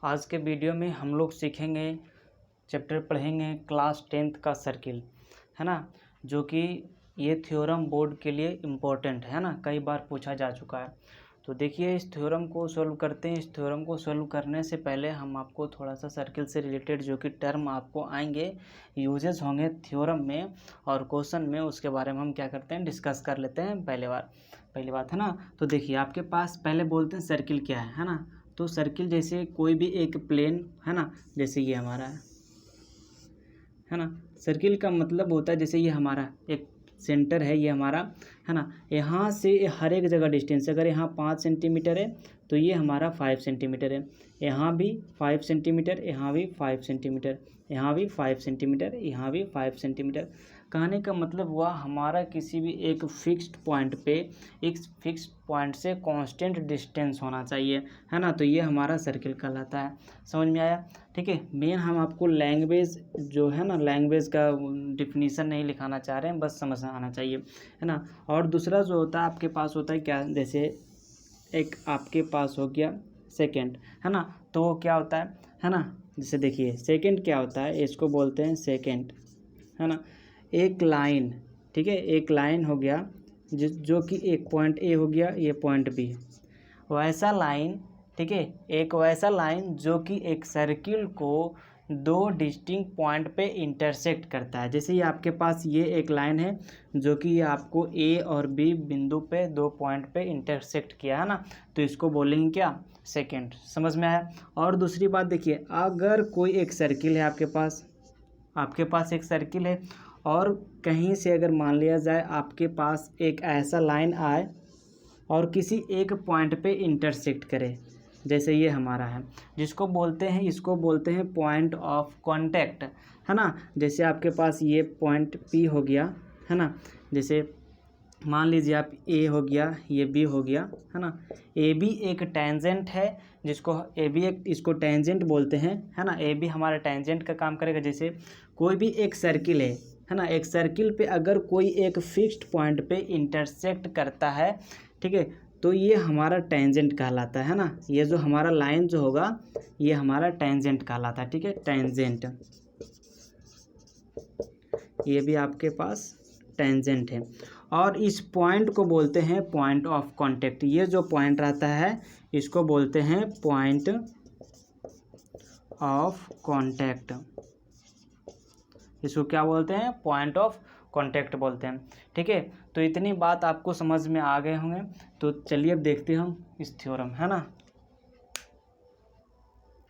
आज के वीडियो में हम लोग सीखेंगे, चैप्टर पढ़ेंगे क्लास 10th का सर्किल, है ना, जो कि ये थ्योरम बोर्ड के लिए इम्पोर्टेंट है ना, कई बार पूछा जा चुका है। तो देखिए इस थ्योरम को सॉल्व करते हैं। इस थ्योरम को सॉल्व करने से पहले हम आपको थोड़ा सा सर्किल से रिलेटेड जो कि टर्म आपको आएंगे, यूजेस होंगे थ्योरम में और क्वेश्चन में, उसके बारे में हम क्या करते हैं, डिस्कस कर लेते हैं पहली बात, है ना। तो देखिए आपके पास पहले बोलते हैं सर्किल क्या है ना। तो सर्किल जैसे कोई भी एक प्लेन है ना, जैसे ये हमारा है ना। सर्किल का मतलब होता है जैसे ये हमारा एक सेंटर है, ये हमारा है ना, यहाँ से हर एक जगह डिस्टेंस, अगर यहाँ 5 सेंटीमीटर है तो ये हमारा 5 सेंटीमीटर है, यहाँ भी 5 सेंटीमीटर, यहाँ भी 5 सेंटीमीटर, यहाँ भी 5 सेंटीमीटर, यहाँ भी 5 सेंटीमीटर। कहने का मतलब हुआ हमारा किसी भी एक फिक्स्ड पॉइंट पे एक फिक्स्ड पॉइंट से कांस्टेंट डिस्टेंस होना चाहिए, है ना। तो ये हमारा सर्किल कहलाता है। समझ में आया? ठीक है। मेन हम आपको लैंग्वेज जो है ना, लैंग्वेज का डिफिनीसन नहीं लिखाना चाह रहे हैं, बस समझ आना चाहिए, है ना। और दूसरा जो होता है आपके पास होता है क्या, जैसे एक आपके पास हो गया सेकंड, है ना। तो वो क्या होता है ना, जैसे देखिए सेकंड क्या होता है, इसको बोलते हैं सेकंड, है ना। एक लाइन, ठीक है, एक लाइन हो गया जो कि एक पॉइंट ए हो गया, ये पॉइंट बी, वैसा लाइन, ठीक है, एक वैसा लाइन जो कि एक सर्किल को दो डिस्टिंक्ट पॉइंट पे इंटरसेक्ट करता है। जैसे ये आपके पास ये एक लाइन है जो कि ये आपको ए और बी बिंदु पे दो पॉइंट पे इंटरसेक्ट किया, है ना। तो इसको बोलेंगे क्या, सेकंड। समझ में आया? और दूसरी बात देखिए, अगर कोई एक सर्किल है आपके पास एक सर्किल है और कहीं से अगर मान लिया जाए आपके पास एक ऐसा लाइन आए और किसी एक पॉइंट पे इंटरसेक्ट करे, जैसे ये हमारा है, इसको बोलते हैं पॉइंट ऑफ कांटेक्ट, है ना। जैसे आपके पास ये पॉइंट पी हो गया, है ना। जैसे मान लीजिए आप ए हो गया, ये बी हो गया, है ना। ए बी एक टेंजेंट है, जिसको ए बी एक इसको टेंजेंट बोलते हैं, है ना। ए बी हमारा टेंजेंट का काम करेगा। जैसे कोई भी एक सर्किल है ना, एक सर्किल पे अगर कोई एक फिक्स्ड पॉइंट पे इंटरसेक्ट करता है, ठीक है, तो ये हमारा टेंजेंट कहलाता है ना। ये जो हमारा लाइन जो होगा ये हमारा टेंजेंट कहलाता है, ठीक है, टेंजेंट। ये भी आपके पास टेंजेंट है। और इस पॉइंट को बोलते हैं पॉइंट ऑफ कांटेक्ट। ये जो पॉइंट रहता है इसको बोलते हैं पॉइंट ऑफ कांटेक्ट। इसको क्या बोलते हैं, पॉइंट ऑफ कांटेक्ट बोलते हैं, ठीक है। तो इतनी बात आपको समझ में आ गए होंगे। तो चलिए अब देखते हैं हम इस थ्योरम, है ना।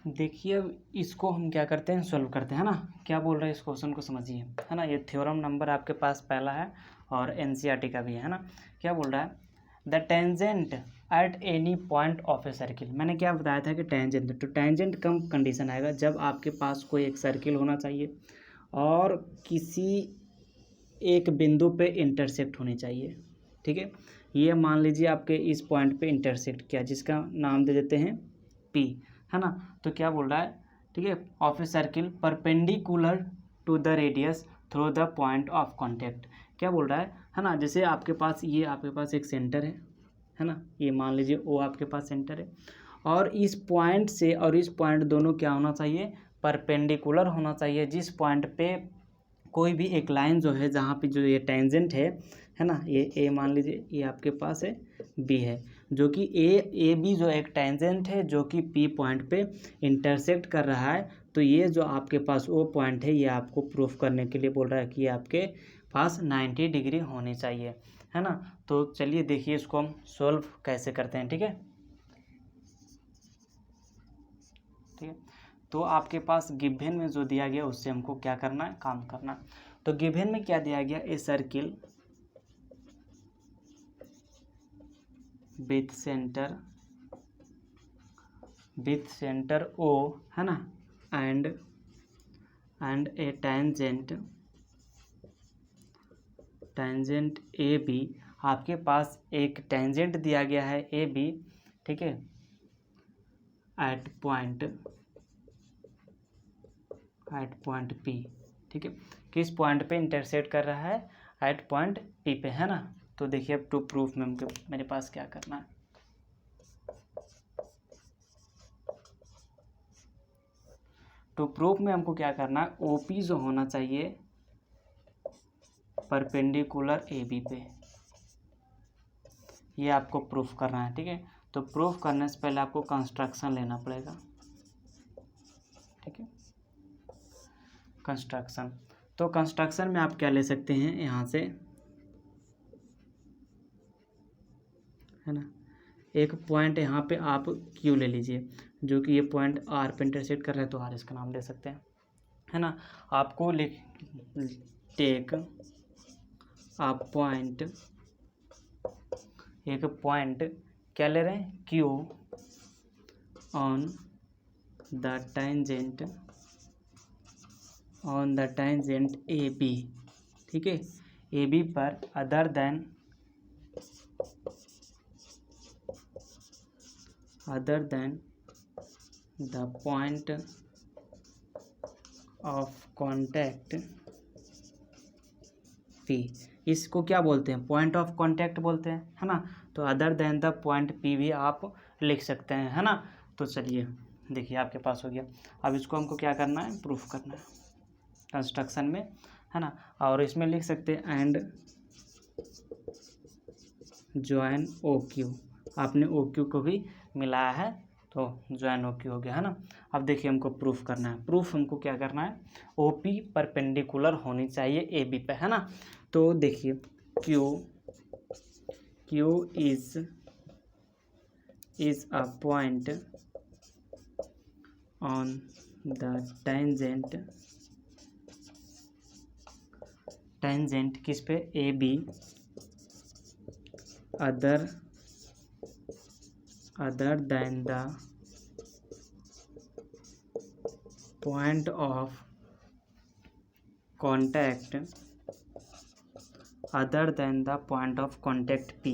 देखिए अब इसको हम क्या करते हैं, सॉल्व करते हैं, है ना। क्या बोल रहा है इस क्वेश्चन को समझिए, है ना। ये थ्योरम नंबर आपके पास पहला है और एनसीईआरटी का भी है ना। क्या बोल रहा है, the tangent at any point of a circle. मैंने क्या बताया था कि टेंजेंट, तो टेंजेंट कब कंडीशन आएगा, जब आपके पास कोई एक सर्किल होना चाहिए और किसी एक बिंदु पे इंटरसेक्ट होनी चाहिए, ठीक है। ये मान लीजिए आपके इस पॉइंट पे इंटरसेक्ट किया, जिसका नाम दे देते हैं पी, है ना। तो क्या बोल रहा है, ठीक है, of a circle perpendicular to the radius through the point of contact. क्या बोल रहा है ना। जैसे आपके पास एक सेंटर है ना, ये मान लीजिए ओ आपके पास सेंटर है, और इस पॉइंट से और इस पॉइंट दोनों क्या होना चाहिए, परपेंडिकुलर होना चाहिए। जिस पॉइंट पे कोई भी एक लाइन जो है, जहाँ पे जो ये टेंजेंट है ना, ये ए मान लीजिए, ये आपके पास है बी है, जो कि ए बी जो एक टेंजेंट है जो कि पी पॉइंट पे इंटरसेक्ट कर रहा है। तो ये जो आपके पास वो पॉइंट है, ये आपको प्रूफ करने के लिए बोल रहा है कि ये आपके पास 90 डिग्री होनी चाहिए, है ना। तो चलिए देखिए इसको हम सॉल्व कैसे करते हैं, ठीक है। ठीक है, तो आपके पास गिवन में जो दिया गया उससे हमको क्या करना है, काम करना है। तो गिवन में क्या दिया गया, a circle with centre O, है ना, and a tangent A B. आपके पास एक टेंजेंट दिया गया है ए बी, ठीक है, एट पॉइंट पी, ठीक है। किस पॉइंट पे इंटरसेक्ट कर रहा है, एट पॉइंट पी पे, है ना। तो देखिए अब टू प्रूफ में मेरे पास क्या करना है। तो प्रूफ में हमको क्या करना है, OP जो होना चाहिए परपेंडिकुलर AB पे, ये आपको प्रूफ करना है। ठीक है, तो प्रूफ करने से पहले आपको कंस्ट्रक्शन लेना पड़ेगा। ठीक है, कंस्ट्रक्शन, तो कंस्ट्रक्शन में आप क्या ले सकते हैं यहाँ से, है ना, एक पॉइंट यहाँ पे आप Q ले लीजिए, जो कि ये पॉइंट R पे इंटरसेक्ट कर रहे हैं, तो R इसका नाम ले सकते हैं, है ना। आपको टेक आप पॉइंट, एक पॉइंट क्या ले रहे हैं, Q on the tangent AB। ठीक है, AB पर other than the point of contact P। इसको क्या बोलते हैं, पॉइंट ऑफ कॉन्टैक्ट बोलते हैं, है ना। तो other than the point P भी आप लिख सकते हैं, है ना। तो चलिए देखिए आपके पास हो गया। अब इसको हमको क्या करना है, प्रूफ करना है कंस्ट्रक्शन में, है ना। और इसमें लिख सकते हैं एंड ज्वाइन OQ, आपने OQ को भी मिलाया है तो ज्वाइन OQ हो गया, है ना। अब देखिए हमको प्रूफ करना है, प्रूफ हमको क्या करना है, OP परपेंडिकुलर होनी चाहिए AB पे, है ना। तो देखिए Q is a point on the tangent किस पे, AB, other than the point of contact P,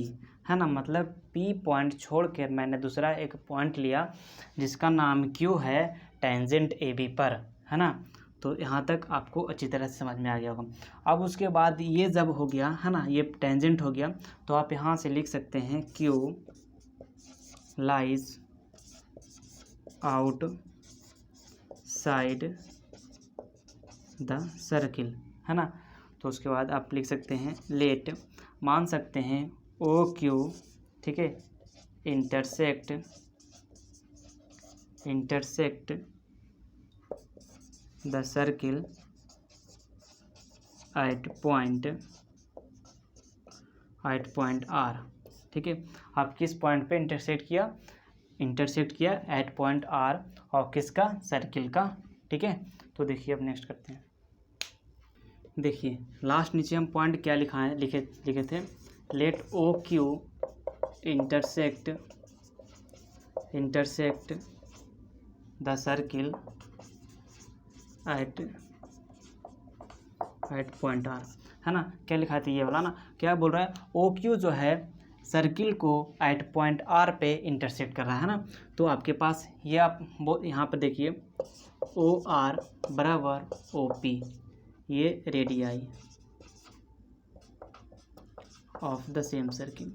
है ना। मतलब P पॉइंट छोड़ कर मैंने दूसरा एक पॉइंट लिया जिसका नाम Q है टेंजेंट AB पर, है ना। तो यहाँ तक आपको अच्छी तरह से समझ में आ गया होगा। अब उसके बाद ये जब हो गया, है ना, ये टेंजेंट हो गया, तो आप यहाँ से लिख सकते हैं Q lies out side the circle, है ना। तो उसके बाद आप लिख सकते हैं लेट, मान सकते हैं OQ, ठीक है, intersect the circle at point R। ठीक है, आप किस पॉइंट पे इंटरसेक्ट किया एट पॉइंट R, और किसका, सर्किल का। ठीक है, तो देखिए अब नेक्स्ट करते हैं। देखिए लास्ट नीचे हम पॉइंट क्या लिखे थे, let OQ intersect the circle at point R, है ना। क्या लिखा था ये वाला ना, क्या बोल रहा है, OQ जो है सर्किल को एट पॉइंट R पे इंटरसेक्ट कर रहा है ना। तो आपके पास ये आप यहाँ पर देखिए OR बराबर OP, ये radii of the same circle.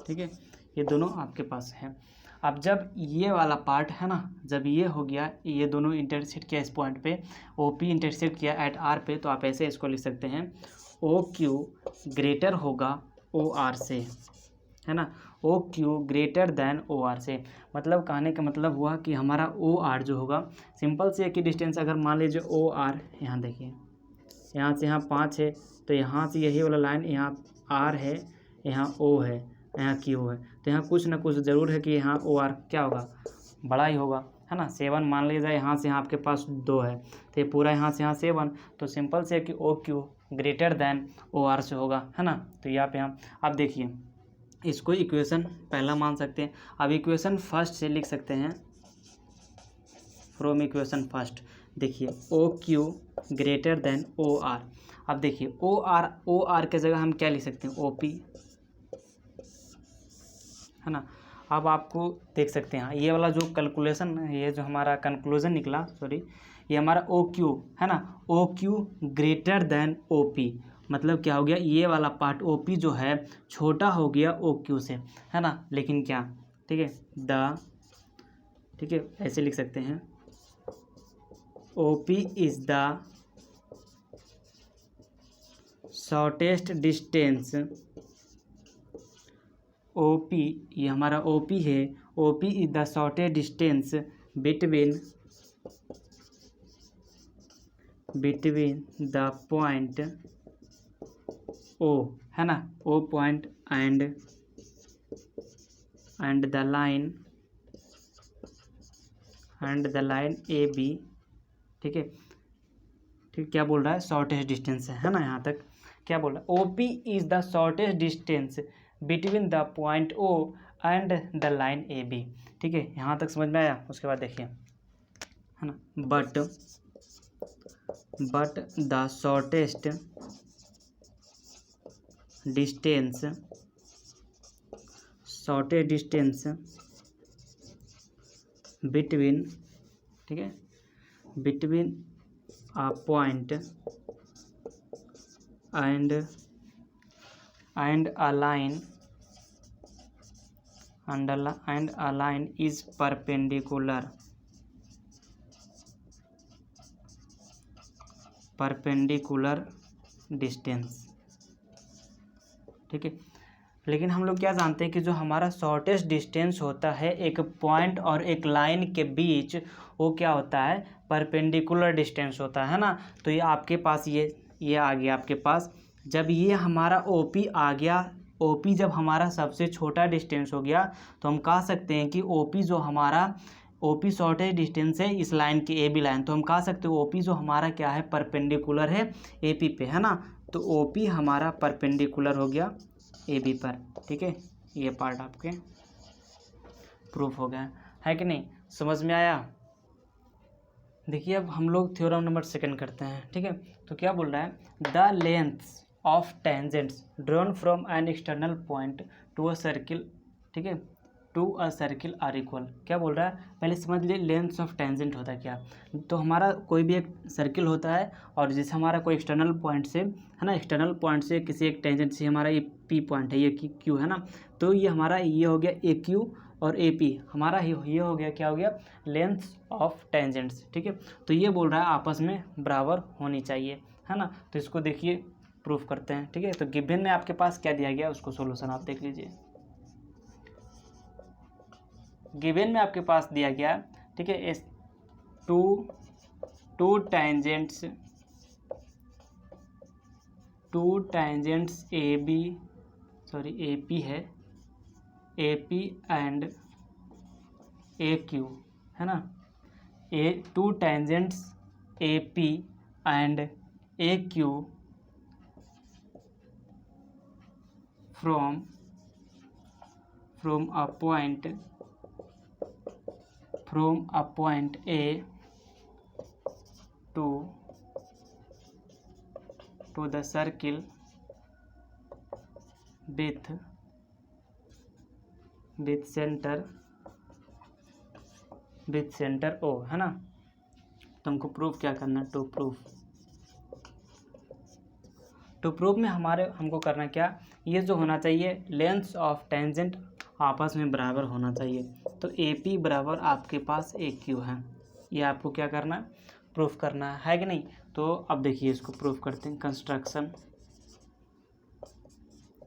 ठीक है, ये दोनों आपके पास है। अब जब ये वाला पार्ट है ना, जब ये हो गया, ये दोनों इंटरसेक्ट किया इस पॉइंट पे, OP इंटरसेक्ट किया एट R पे, तो आप ऐसे इसको लिख सकते हैं OQ ग्रेटर होगा OR से, है ना। OQ ग्रेटर देन OR से, मतलब कहने का मतलब हुआ कि हमारा OR जो होगा, सिंपल से एक ही डिस्टेंस, अगर मान लीजिए OR, यहाँ देखिए यहाँ से यहाँ 5 है, तो यहाँ से यही वाला लाइन, यहाँ R है, यहाँ O है, यहाँ Q है, तो यहाँ कुछ ना कुछ ज़रूर है कि यहाँ OR क्या होगा, बड़ा ही होगा, है ना। 7 मान लीजिए, यहाँ से यहाँ आपके पास 2 है, तो ये पूरा यहाँ से यहाँ 7, तो सिंपल से कि OQ ग्रेटर देन OR से होगा, है ना। तो यहाँ पे हम अब देखिए इसको इक्वेशन पहला मान सकते हैं। अब इक्वेशन फर्स्ट से लिख सकते हैं, फ्रॉम इक्वेशन फर्स्ट देखिए OQ ग्रेटर देन OR। अब देखिए OR के जगह हम क्या लिख सकते हैं, OP, है ना। अब आपको देख सकते हैं ये वाला जो कैलकुलेशन, ये जो हमारा कंक्लूजन निकला, सॉरी, ये हमारा OQ है ना, OQ ग्रेटर देन OP, मतलब क्या हो गया, ये वाला पार्ट OP जो है छोटा हो गया OQ से, है ना। लेकिन क्या, ठीक है, द ठीक है, ऐसे लिख सकते हैं OP is the shortest distance. OP, ये हमारा OP है, OP is the shortest distance between the point O, है ना, O point and the line AB। ठीक है, ठीक, क्या बोल रहा है, शॉर्टेस्ट डिस्टेंस है ना, यहाँ तक क्या बोल रहा है, OP is the shortest distance between the point O and the line AB। ठीक है, यहाँ तक समझ में आया। उसके बाद देखिए, है ना, but the shortest distance between, ठीक है, between a point and a line is perpendicular distance। ठीक है, लेकिन हम लोग क्या जानते हैं कि जो हमारा शॉर्टेस्ट डिस्टेंस होता है एक पॉइंट और एक लाइन के बीच, वो क्या होता है, परपेंडिकुलर डिस्टेंस होता है ना। तो ये आपके पास ये आ गया आपके पास। जब ये हमारा OP आ गया, OP जब हमारा सबसे छोटा डिस्टेंस हो गया, तो हम कह सकते हैं कि OP जो हमारा OP शॉर्टेस्ट डिस्टेंस है इस लाइन की AB लाइन, तो हम कह सकते हैं OP जो हमारा क्या है, परपेंडिकुलर है AP पे, है ना। तो OP हमारा परपेंडिकुलर हो गया AB पर। ठीक है, ये पार्ट आपके प्रूफ हो गया है कि नहीं, समझ में आया। देखिए अब हम लोग थ्योरम नंबर 2 करते हैं। ठीक है, तो क्या बोल रहा है, the lengths of tangents drawn from an external point to a circle, ठीक है, to a circle are equal. क्या बोल रहा है, पहले समझ लिए लेंथ्स ऑफ टेंजेंट होता है क्या। तो हमारा कोई भी एक सर्किल होता है और जैसे हमारा कोई एक्सटर्नल पॉइंट से, है ना, एक्सटर्नल पॉइंट से किसी एक टेंजेंट से हमारा ये P पॉइंट है, ये Q है ना, तो ये हमारा ये हो गया AQ और AP हमारा ये हो गया, क्या हो गया, लेंथ्स ऑफ टेंजेंट्स। ठीक है, तो ये बोल रहा है आपस में बराबर होनी चाहिए, है ना। तो इसको देखिए प्रूफ करते हैं। ठीक है, तो गिवन में आपके पास क्या दिया गया, उसको सोल्यूशन आप देख लीजिए। गिवन में आपके पास दिया गया, ठीक है, टू टेंजेंट्स AP है, AP एंड AQ, है ना, to tangents AP and AQ from a point A to the circle with center O, है ना। तो हमको प्रूफ क्या करना है, टू प्रूफ में हमको करना क्या, ये जो होना चाहिए लेंथ्स ऑफ टेंजेंट आपस में बराबर होना चाहिए। तो AP बराबर आपके पास AQ है, ये आपको क्या करना है, प्रूफ करना है कि नहीं। तो अब देखिए इसको प्रूफ करते हैं।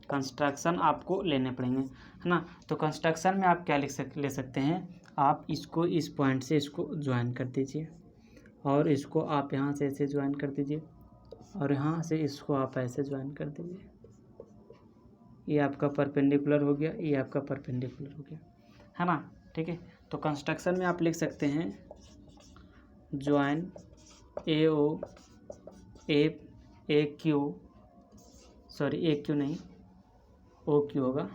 कंस्ट्रक्शन आपको लेने पड़ेंगे, है ना। तो कंस्ट्रक्शन में आप क्या ले सकते हैं, आप इसको इस पॉइंट से इसको ज्वाइन कर दीजिए और इसको आप यहाँ से ऐसे ज्वाइन कर दीजिए और यहाँ से इसको आप ऐसे ज्वाइन कर दीजिए। ये आपका परपेंडिकुलर हो गया, ये आपका परपेंडिकुलर हो गया, है ना। ठीक है, तो कंस्ट्रक्शन में आप लिख सकते हैं ज्वाइन AQ नहीं, OQ होगा,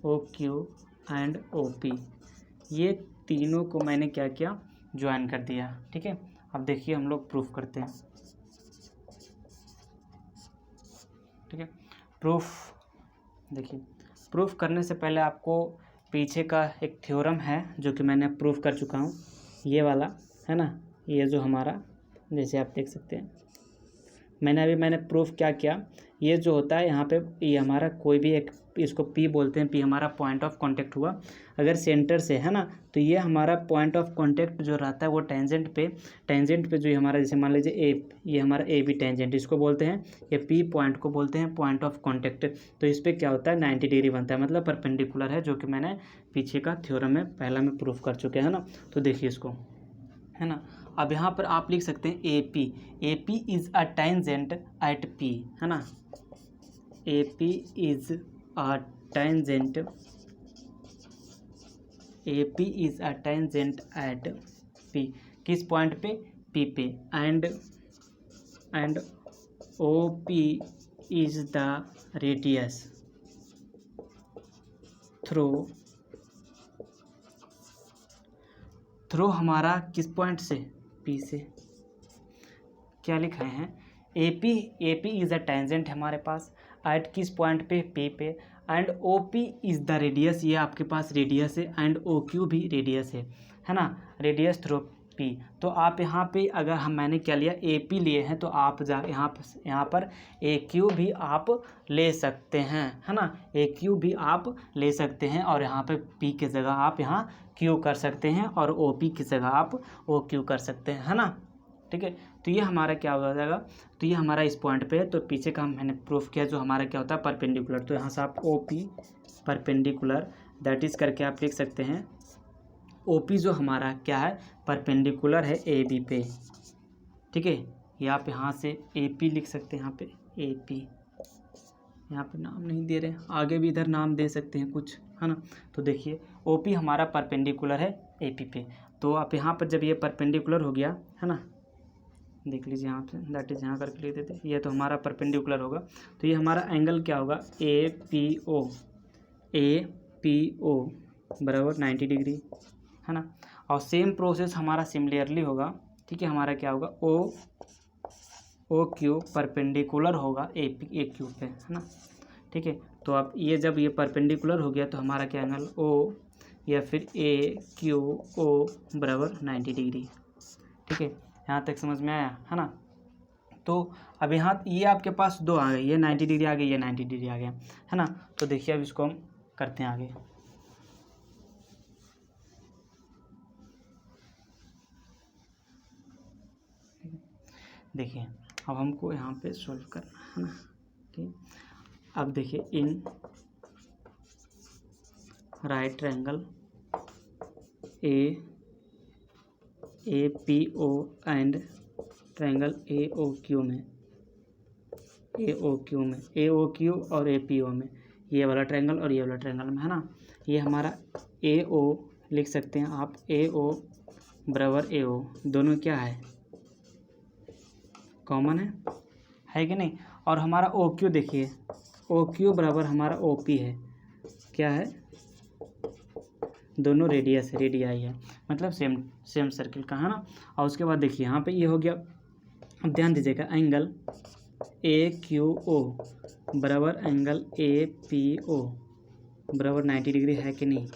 OQ एंड OP, ये तीनों को मैंने क्या किया, ज्वाइन कर दिया। ठीक है, अब देखिए हम लोग प्रूफ करते हैं। ठीक है, प्रूफ देखिए, प्रूफ करने से पहले आपको पीछे का एक थ्योरम है जो कि मैंने प्रूफ कर चुका हूँ, ये वाला, है ना, ये जो हमारा, जैसे आप देख सकते हैं मैंने प्रूफ क्या किया, ये जो होता है यहाँ पे, ये हमारा कोई भी एक इसको पी बोलते हैं, पी हमारा पॉइंट ऑफ कांटेक्ट हुआ। अगर सेंटर से है ना, तो ये हमारा पॉइंट ऑफ कांटेक्ट जो रहता है वो टेंजेंट पे जो हमारा, जैसे मान लीजिए ए, ये हमारा ए बी टेंजेंट, इसको बोलते हैं, ये पी पॉइंट को बोलते हैं पॉइंट ऑफ कांटेक्ट। तो इस पर क्या होता है 90 डिग्री बनता है, मतलब परपेंडिकुलर है, जो कि मैंने पीछे का थ्योरम में पहला में प्रूफ कर चुके हैं ना। तो देखिए इसको, है ना। अब यहाँ पर आप लिख सकते हैं A P is a tangent at P, है ना। A P is a tangent, A P is a tangent at P, किस पॉइंट पे, पी पे। And O P is the radius through हमारा किस पॉइंट से, पी से। क्या लिखा है, A P is a tangent हमारे पास, एट किस पॉइंट पे, पी पे। And O P is the radius, ये आपके पास रेडियस है। एंड ओ क्यू भी रेडियस है ना, रेडियस थ्रू पी। तो आप यहाँ पे अगर मैंने क्या लिया, ए पी लिए हैं, तो आप यहाँ पर ए क्यू भी आप ले सकते हैं, है ना। ए क्यू भी आप ले सकते हैं, और यहाँ पे पी की जगह आप यहाँ क्यू कर सकते हैं, और ओ पी की जगह आप ओ क्यू कर सकते हैं, है ना। ठीक है, तो ये हमारा क्या हो जाएगा, तो ये हमारा इस पॉइंट पे है। तो पीछे का मैंने प्रूफ किया, जो हमारा क्या होता है परपेंडिकुलर। तो यहाँ से आप O P perpendicular, that is करके आप लिख सकते हैं ओ पी जो हमारा क्या है, परपेंडिकुलर है ए बी पे। ठीक है, या आप यहाँ से ए पी लिख सकते हैं, यहाँ पे ए पी, यहाँ पे नाम नहीं दे रहे, आगे भी इधर नाम दे सकते हैं कुछ, है ना। तो देखिए ओ पी हमारा परपेंडिकुलर है ए पी पे। तो आप यहाँ पर जब ये परपेंडिकुलर हो गया, है ना, देख लीजिए यहाँ पे, दैट इज़ यहाँ करके लिख देते, ये तो हमारा परपेंडिकुलर होगा। तो ये हमारा एंगल क्या होगा, ए पी ओ बराबर 90 डिग्री, है ना। और सेम प्रोसेस हमारा सिमिलरली होगा, ठीक है। हमारा क्या होगा, ओ क्यू परपेंडिकुलर होगा ए क्यू पे, है ना। ठीक है, तो अब ये जब ये परपेंडिकुलर हो गया, तो हमारा क्या एंगल ओ या फिर ए क्यू ओ बराबर 90 डिग्री। ठीक है, यहाँ तक समझ में आया, है ना। तो अब यहाँ ये आपके पास दो आ गए, ये 90 डिग्री आ गई, ये 90 डिग्री आ गया, है ना। तो देखिए अब इसको हम करते हैं आगे। देखिए अब हमको यहाँ पे सॉल्व करना है ना। ठीक, अब देखिए in right triangle A P O and triangle A O Q में ए ओ क्यू और ए पी ओ में, ये वाला ट्रायंगल और ये वाला ट्रायंगल में, है ना। ये हमारा ए ओ लिख सकते हैं आप, ए ओ बराबर ए ओ, दोनों क्या है, कॉमन है कि नहीं। और हमारा ओ क्यू देखिए, ओ क्यू बराबर हमारा ओ पी है, क्या है, दोनों रेडियाई है, मतलब सेम सर्किल का, है ना। और उसके बाद देखिए यहाँ पे ये हो गया। अब ध्यान दीजिएगा, एंगल ए क्यू ओ बराबर एंगल ए पी ओ बराबर 90 डिग्री है कि नहीं,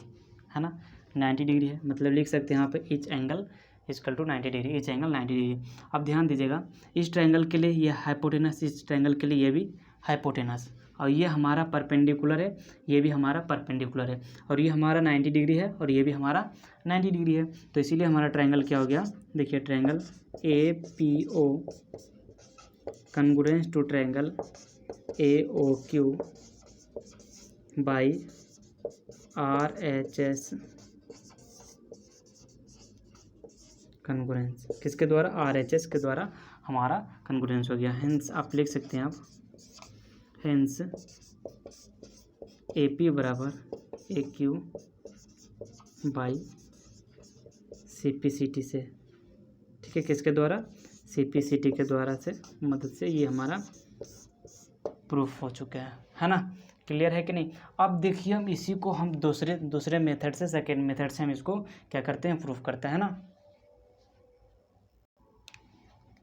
है ना। 90 डिग्री है, मतलब लिख सकते हैं यहाँ पे each angle equal to 90 degree, each angle 90 degree. अब ध्यान दीजिएगा, इस ट्रायंगल के लिए ये हाइपोटेनस, इस ट्रायंगल के लिए ये भी हाइपोटेनस, और ये हमारा परपेंडिकुलर है, ये भी हमारा परपेंडिकुलर है, और ये हमारा 90 डिग्री है, और ये भी हमारा 90 डिग्री है। तो इसीलिए हमारा ट्रायंगल क्या हो गया, देखिए triangle A P O congruence to triangle A O Q by R H S congruence, किसके द्वारा, आर एच एस के द्वारा हमारा कॉन्ग्रुएंस हो गया। हेंस आप लिख सकते हैं, आप हेंस ए पी बराबर A Q by C P C T से, ठीक है, किसके द्वारा, सी पी सी टी के द्वारा से मदद से ये हमारा प्रूफ हो चुका है ना। क्लियर है कि नहीं। अब देखिए हम इसी को हम दूसरे मेथड से, सेकेंड मेथड से हम इसको क्या करते हैं, प्रूफ करते हैं ना।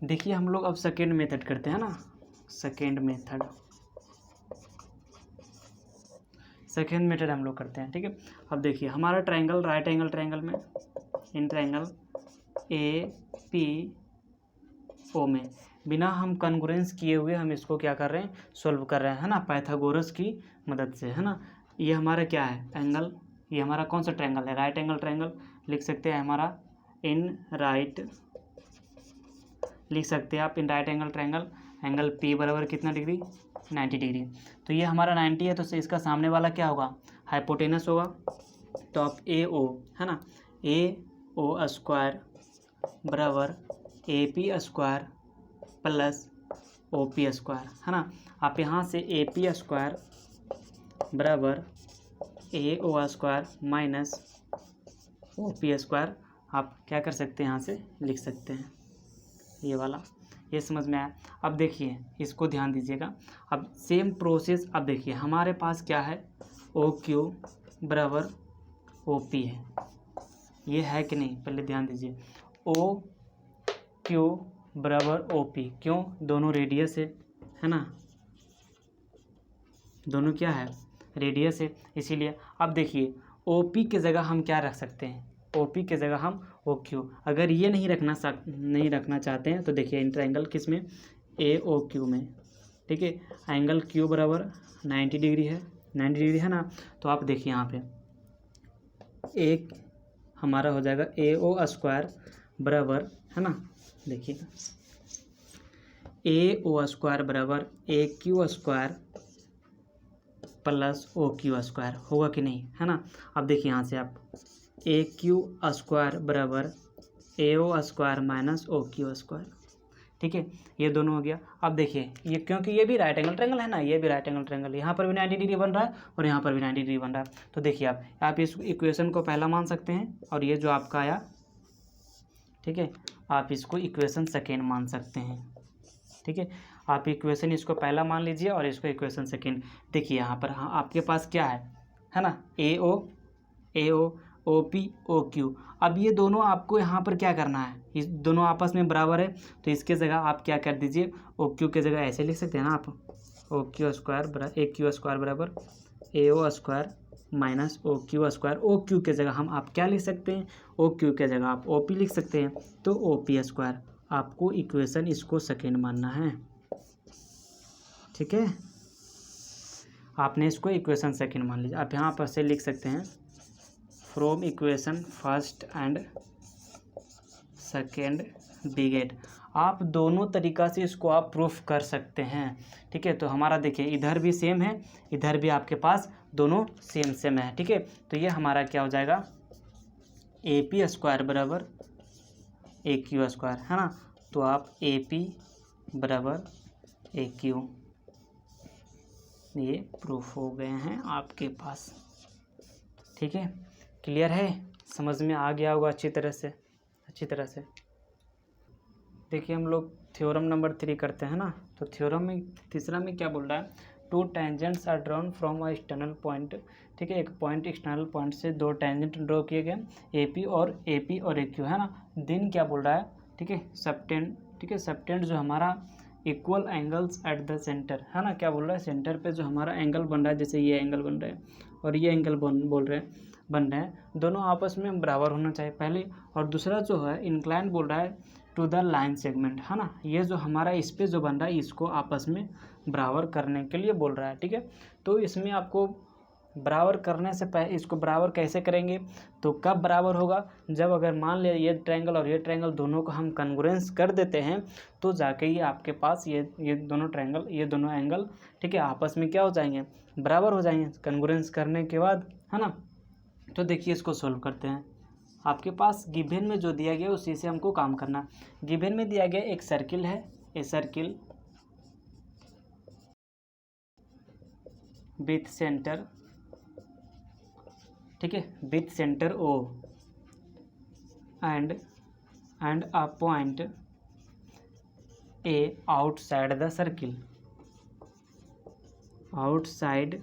देखिए हम लोग अब सेकेंड मेथड करते हैं ना, सेकेंड मेथड हम लोग करते हैं, ठीक है। अब देखिए हमारा ट्रायंगल, राइट एंगल ट्रायंगल में, इन ट्रायंगल ए पी ओ में बिना हम कॉन्ग्रुएंस किए हुए हम इसको क्या कर रहे हैं, सॉल्व कर रहे हैं, है ना, पाइथागोरस की मदद से, है ना। ये हमारा क्या है एंगल, ये हमारा कौन सा ट्रायंगल है, राइट एंगल ट्रायंगल लिख सकते हैं हमारा इन राइट, लिख सकते हैं आप in right angle triangle, angle P बराबर कितना डिग्री 90 डिग्री। तो ये हमारा 90 है, तो इसका सामने वाला क्या होगा हाइपोटेनस होगा। तो आप ए ओ है ना, ए ओ स्क्वायर बराबर A P square plus O P square है ना। आप यहाँ से ए पी स्क्वायर बराबर A O square minus O P square आप क्या कर सकते हैं यहाँ से लिख सकते हैं, ये वाला। ये समझ में आया। अब देखिए इसको ध्यान दीजिएगा। अब सेम प्रोसेस, अब देखिए हमारे पास क्या है ओ क्यू बराबर ओ पी है, ये है कि नहीं पहले ध्यान दीजिए। ओ क्यू बराबर ओ पी, क्यों, दोनों रेडियस है ना, दोनों क्या है रेडियस है, इसीलिए। अब देखिए ओ पी की जगह हम क्या रख सकते हैं, ओ पी की जगह हम ओ क्यू। अगर ये नहीं रखना चाहते हैं तो देखिए इन ट्रायंगल किस में ए ओ क्यू में, ठीक है। एंगल क्यू बराबर 90 डिग्री है, 90 डिग्री है ना। तो आप देखिए यहाँ पे एक हमारा हो जाएगा ए ओ स्क्वायर बराबर है ना, देखिएगा ए ओ स्क्वायर बराबर A Q square plus O Q square होगा कि नहीं, है ना। अब देखिए यहाँ से आप ए क्यू स्क्वायर बराबर A O square minus O Q square, ठीक है, ये दोनों हो गया। अब देखिए ये क्योंकि ये भी राइट एंगल ट्रायंगल है ना, ये भी राइट एंगल ट्रायंगल, यहाँ पर भी 90 डिग्री बन रहा है और यहाँ पर भी 90 डिग्री बन रहा है। तो देखिए आप इस इक्वेशन को पहला मान सकते हैं और ये जो आपका आया, ठीक है, आप इसको इक्वेशन सेकेंड मान सकते हैं, ठीक है। आप इक्वेशन इसको पहला मान लीजिए और इसको इक्वेशन सेकेंड। देखिए यहाँ पर हाँ आपके पास क्या है ना, ए ओ ओ पी ओ क्यू। अब ये दोनों आपको यहाँ पर क्या करना है, इस दोनों आपस में बराबर है, तो इसके जगह आप क्या कर दीजिए ओ क्यू के जगह ऐसे लिख सकते हैं ना आप, ओ क्यू स्क्वायर बराबर ए क्यू स्क्वायर बराबर A O square minus O Q square. O Q के जगह हम आप क्या लिख सकते हैं, ओ क्यू के जगह आप ओ पी लिख सकते हैं, तो ओ पी स्क्वायर। आपको इक्वेशन इसको सेकेंड मानना है, ठीक है। आपने इसको इक्वेशन सेकेंड मान लीजिए। आप यहाँ पर से लिख सकते हैं from equation first and second we get. आप दोनों तरीक़ा से इसको आप प्रूफ कर सकते हैं, ठीक है। तो हमारा देखिए इधर भी सेम है, इधर भी आपके पास दोनों सेम है, ठीक है। तो ये हमारा क्या हो जाएगा ए पी स्क्वायर बराबर ए क्यू स्क्वायर, है ना। तो आप ए पी बराबर ए क्यू, ये प्रूफ हो गए हैं आपके पास, ठीक है। क्लियर है, समझ में आ गया होगा अच्छी तरह से। देखिए हम लोग थ्योरम नंबर 3 करते हैं ना। तो थ्योरम में तीसरा में क्या बोल रहा है, two tangents are drawn from a external point, ठीक है। एक पॉइंट एक्सटर्नल पॉइंट से दो टेंजेंट ड्रॉ किए गए ए पी और ए क्यू, है ना। दिन क्या बोल रहा है, ठीक है, सबटेंड, ठीक है। सबटेंड जो हमारा equal angles at the centre, है ना। क्या बोल रहा है, सेंटर पे जो हमारा एंगल बन रहा है, जैसे ये एंगल बन रहा है और ये एंगल बन रहे हैं, दोनों आपस में बराबर होना चाहिए पहले। और दूसरा जो है इंक्लाइन बोल रहा है टू द लाइन सेगमेंट, है ना। ये जो हमारा इस पे जो बन रहा है इसको आपस में बराबर करने के लिए बोल रहा है, ठीक है। तो इसमें आपको बराबर करने से पहले इसको बराबर कैसे करेंगे, तो कब बराबर होगा, जब अगर मान लिया ये ट्रायंगल और ये ट्रायंगल दोनों को हम कन्ग्रुएंस कर देते हैं, तो जाके ये आपके पास ये दोनों ट्रायंगल, ये दोनों एंगल, ठीक है, आपस में क्या हो जाएंगे, बराबर हो जाएंगे कन्ग्रुएंस करने के बाद, है ना। तो देखिए इसको सोल्व करते हैं। आपके पास गिवन में जो दिया गया उसी से हमको काम करना। गिवन में दिया गया एक सर्किल है, ए सर्किल विथ सेंटर, ठीक है, with centre O and a point A outside the circle, outside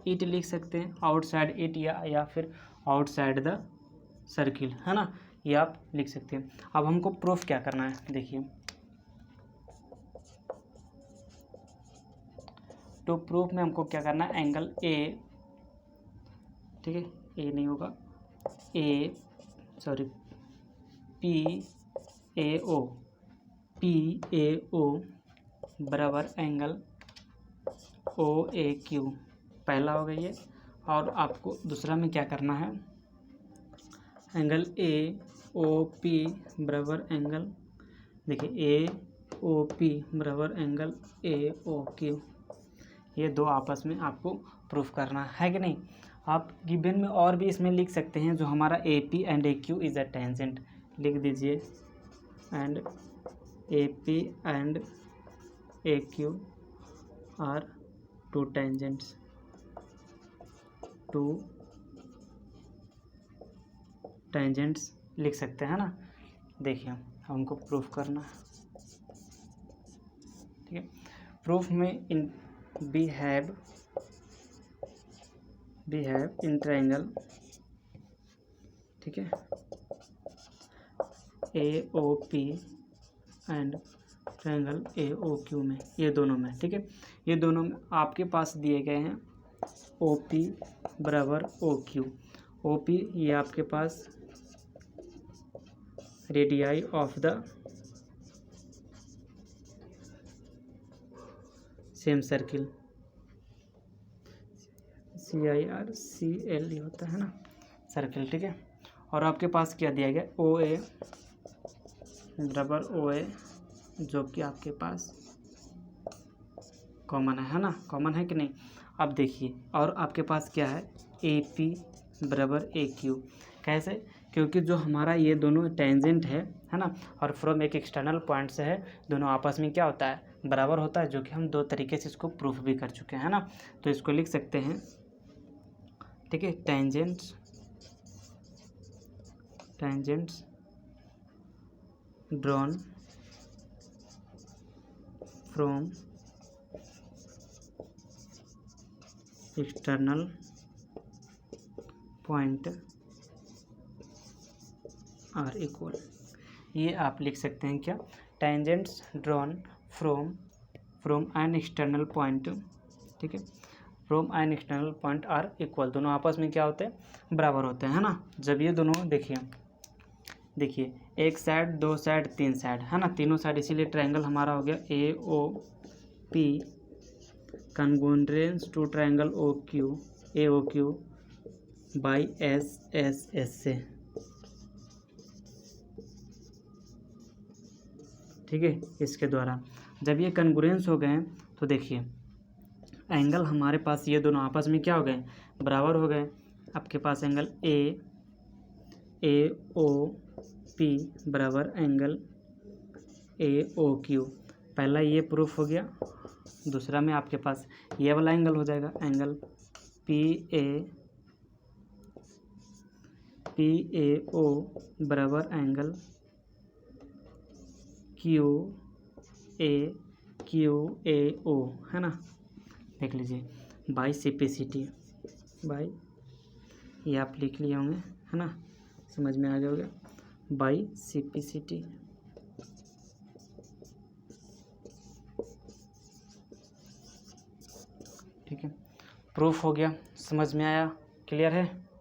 it लिख सकते हैं, आउटसाइड इट या फिर आउटसाइड द सर्किल, है ना, ये आप लिख सकते हैं। अब हमको प्रूफ क्या करना है, देखिए तो प्रूफ में हमको क्या करना है, एंगल ए, ठीक है, ए नहीं होगा, पी ए ओ बराबर एंगल ओ ए क्यू, पहला हो गया ये। और आपको दूसरा में क्या करना है, एंगल ए ओ पी बराबर एंगल, देखिए ए ओ पी बराबर एंगल ए ओ क्यू, ये दो आपस में आपको प्रूफ करना है कि नहीं। आप गिवन में और भी इसमें लिख सकते हैं, जो हमारा A P and A Q is a tangent, लिख दीजिए, and A P and A Q R to tangents, to tangents लिख सकते हैं ना। देखिए हमको प्रूफ करना है, ठीक है। प्रूफ में in we have in triangle, ठीक है, A O P and triangle A O Q में, ये दोनों में, ठीक है, ये दोनों में आपके पास दिए गए हैं ओ पी बराबर ओ क्यू। ओ पी ये आपके पास radii of the same circle, CIRCL होता है ना, सर्किल, ठीक है। और आपके पास क्या दिया गया, ओ ए बराबर ओ ए, जो कि आपके पास कॉमन है ना, कॉमन है कि नहीं। अब देखिए, और आपके पास क्या है, ए पी बराबर ए क्यू, कैसे, क्योंकि जो हमारा ये दोनों टेंजेंट है ना, और फ्रॉम एक एक्सटर्नल पॉइंट से है, दोनों आपस में क्या होता है, बराबर होता है, जो कि हम दो तरीके से इसको प्रूफ भी कर चुके हैं ना। तो इसको लिख सकते हैं, ठीक है, tangents drawn from external point are equal, ये आप लिख सकते हैं क्या, tangents drawn from an external point, ठीक है, from an external point are equal, दोनों आपस में क्या होते हैं, बराबर होते हैं, है ना। जब ये दोनों देखिए एक साइड, दो साइड, तीन साइड, है ना, तीनों साइड, इसीलिए ट्रायंगल हमारा हो गया A O P congruence to triangle O Q, A O Q by S S S से, ठीक है, इसके द्वारा। जब ये कॉन्ग्रुएंस हो गए तो देखिए एंगल हमारे पास ये दोनों आपस में क्या हो गए, बराबर हो गए। आपके पास एंगल ए ओ पी बराबर एंगल ए ओ क्यू, पहला ये प्रूफ हो गया। दूसरा में आपके पास ये वाला एंगल हो जाएगा, एंगल पी ए ओ बराबर एंगल क्यू ए ओ, है ना, देख लीजिए, बाई CPCT, बाई, ये आप लिख लिए होंगे, है ना, समझ में आ गया होगा, बाई CPCT, ठीक है, प्रूफ हो गया, समझ में आया, क्लियर है।